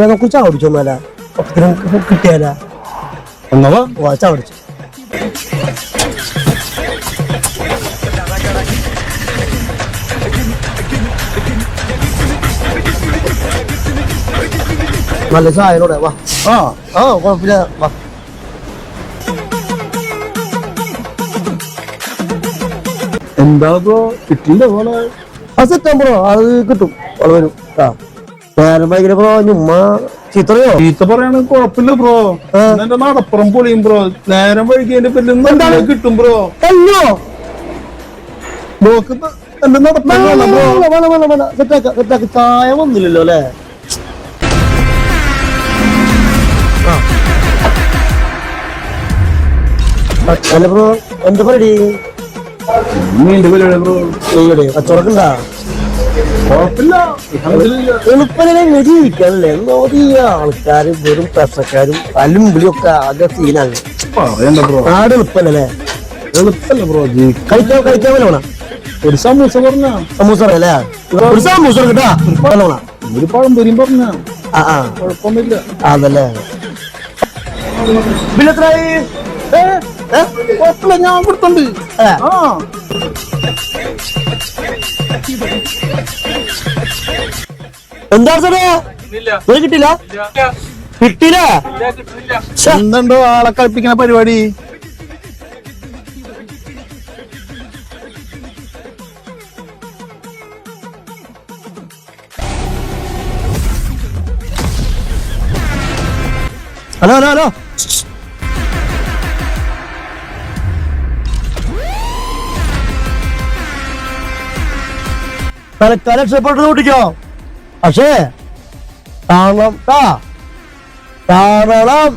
നമുക്ക് ചായ കുടിച്ചോന്നല്ല കിട്ടിയാല എന്നവാ ചായ കുടിച്ചു നല്ല ചായനോടെ വാ. കുഴപ്പമില്ല വാ. എന്താ ബ്രോ കിട്ടില്ല പോലെ സെറ്റാൻ ബ്രോ അത് കിട്ടും വരും. നേരം ഭയങ്കര ബ്രോ ഉമ്മ ചീത്തറിയോ ചീത്ത പറയാണ് കുഴപ്പമില്ല ബ്രോ. എന്റെ നടപ്പുറം പൊളിയും ബ്രോ. നേരം വൈകിയതിന്റെ പേരിൽ കിട്ടും ബ്രോ. അല്ലോ ബ്രോക്ക് എന്റെ നടപ്പുറം സെറ്റാക്ക ചായ വന്നില്ലല്ലോ അല്ലേ? അല്ല ബ്രോ എന്താ പറയടി ബ്രോ കച്ചവടക്കുണ്ടാ? കുഴപ്പമില്ല എളുപ്പനെ ജീവിക്കാനല്ലേ നോക്കി ആൾക്കാര് വെറും പ്രശ്നക്കാരും അല്ലും വിളിയൊക്കെ ആകെ സീനാണ്. പറയണ്ട ബ്രോ. നാട് എളുപ്പല്ലേ? എളുപ്പല്ല ബ്രോ. കഴിക്കാൻ വേണം. ഒരു സമൂസ പറഞ്ഞ സമൂസ അല്ലേ? ഒരു സമൂസ കിട്ടാ ഒരു പഴംപൊരിയും പറഞ്ഞ കുഴപ്പമൊന്നുമില്ല. അതല്ലേ ബില്ലെത്രായി? കുഴപ്പമില്ല ഞാൻ കൊടുത്തുണ്ട്. എന്താ കിട്ടില്ല കിട്ടില്ല എന്തുണ്ടോ ആളെ കളിപ്പിക്കുന്ന പരിപാടി? ഹലോ ഹലോ ഹലോ തലക്കാലം രക്ഷപ്പെട്ടു കൂട്ടിക്കോ. പക്ഷേ കാണണം കാണണം